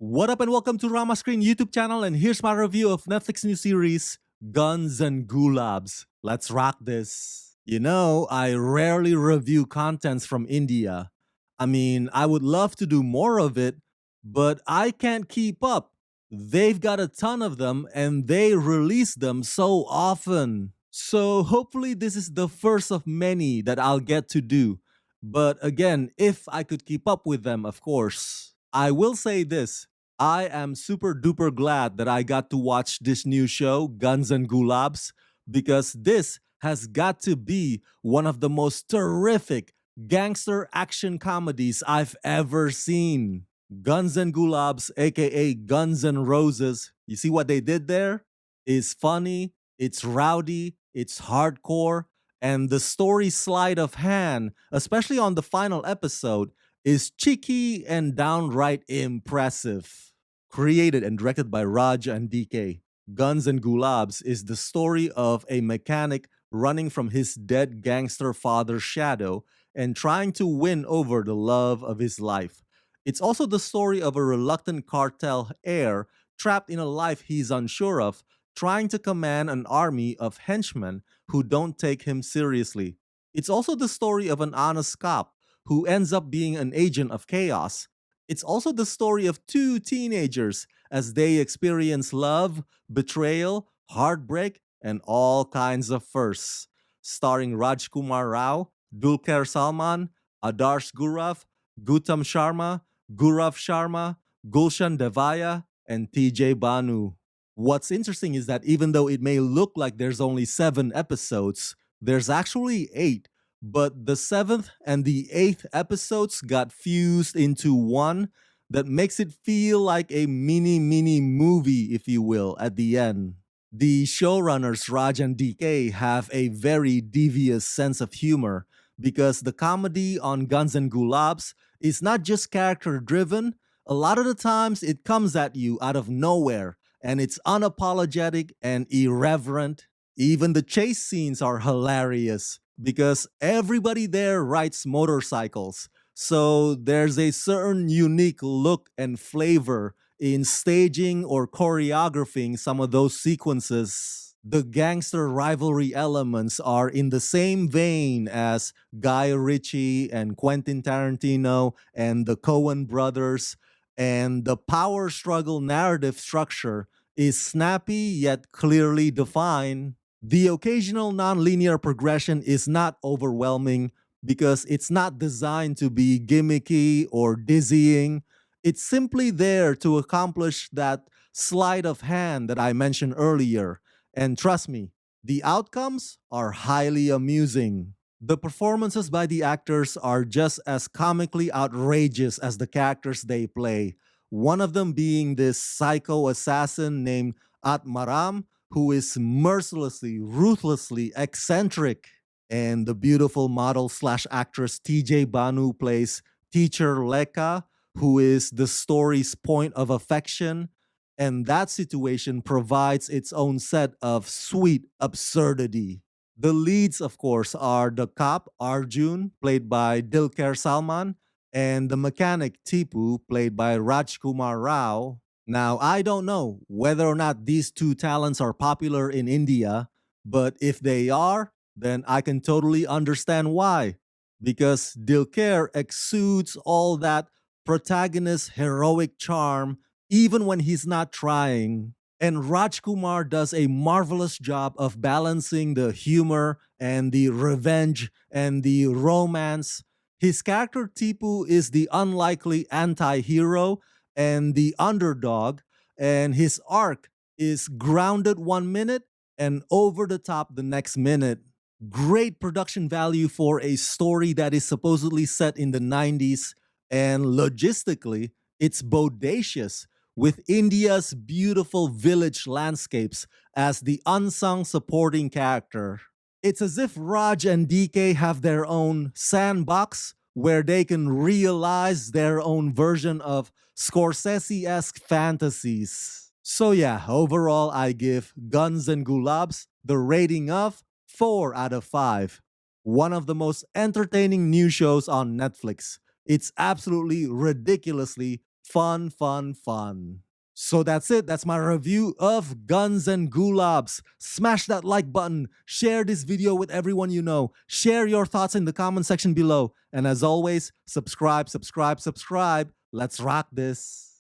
What up and welcome to Rama Screen YouTube channel, and here's my review of Netflix new series Guns and Gulaabs. Let's rock this. You know, I rarely review contents from India. I mean, I would love to do more of it, but I can't keep up. They've got a ton of them and they release them so often. So hopefully this is the first of many that I'll get to do. But again, if I could keep up with them, of course. I will say this. I am super duper glad that I got to watch this new show, Guns and Gulaabs, because this has got to be one of the most terrific gangster action comedies I've ever seen. Guns and Gulaabs, aka Guns and Roses, you see what they did there? Is funny, it's rowdy, it's hardcore, and the story sleight of hand, especially on the final episode, is cheeky and downright impressive. Created and directed by Raj and DK, Guns and Gulaabs is the story of a mechanic running from his dead gangster father's shadow and trying to win over the love of his life. It's also the story of a reluctant cartel heir trapped in a life he's unsure of, trying to command an army of henchmen who don't take him seriously. It's also the story of an honest cop who ends up being an agent of chaos. It's also the story of two teenagers as they experience love, betrayal, heartbreak, and all kinds of firsts. Starring Rajkumar Rao, Dulquer Salman, Adarsh Gurav, Gautam Sharma, Gurav Sharma, Gulshan Devaya, and TJ Banu. What's interesting is that even though it may look like there's only 7 episodes, there's actually 8, but the 7th and the 8th episodes got fused into one that makes it feel like a mini movie, if you will, at the end. The showrunners Raj and DK have a very devious sense of humor because the comedy on Guns and Gulaabs is not just character driven. A lot of the times it comes at you out of nowhere and it's unapologetic and irreverent. Even the chase scenes are hilarious because everybody there rides motorcycles. So there's a certain unique look and flavor in staging or choreographing some of those sequences. The gangster rivalry elements are in the same vein as Guy Ritchie and Quentin Tarantino and the Coen brothers, and the power struggle narrative structure is snappy yet clearly defined. The occasional nonlinear progression is not overwhelming because it's not designed to be gimmicky or dizzying. It's simply there to accomplish that sleight of hand that I mentioned earlier. And trust me, the outcomes are highly amusing. The performances by the actors are just as comically outrageous as the characters they play. One of them being this psycho assassin named Atmaram, who is mercilessly, ruthlessly eccentric. And the beautiful model slash actress TJ Banu plays teacher Lekha, who is the story's point of affection. And that situation provides its own set of sweet absurdity. The leads, of course, are the cop Arjun, played by Dulquer Salman, and the mechanic Tipu, played by Rajkumar Rao. Now, I don't know whether or not these two talents are popular in India, but if they are, then I can totally understand why. Because Dilker exudes all that protagonist heroic charm even when he's not trying. And Rajkumar does a marvelous job of balancing the humor and the revenge and the romance. His character Tipu is the unlikely anti-hero and the underdog, and his arc is grounded 1 minute and over the top the next minute. Great production value for a story that is supposedly set in the 90s, and logistically, it's bodacious with India's beautiful village landscapes as the unsung supporting character. It's as if Raj and DK have their own sandbox where they can realize their own version of Scorsese-esque fantasies. So yeah, overall I give Guns and Gulaabs the rating of 4 out of 5. One of the most entertaining new shows on Netflix. It's absolutely ridiculously Fun, fun, fun. So that's it. That's my review of Guns and Gulaabs. Smash that like button. Share this video with everyone you know. Share your thoughts in the comment section below. And as always, subscribe, subscribe, subscribe. Let's rock this.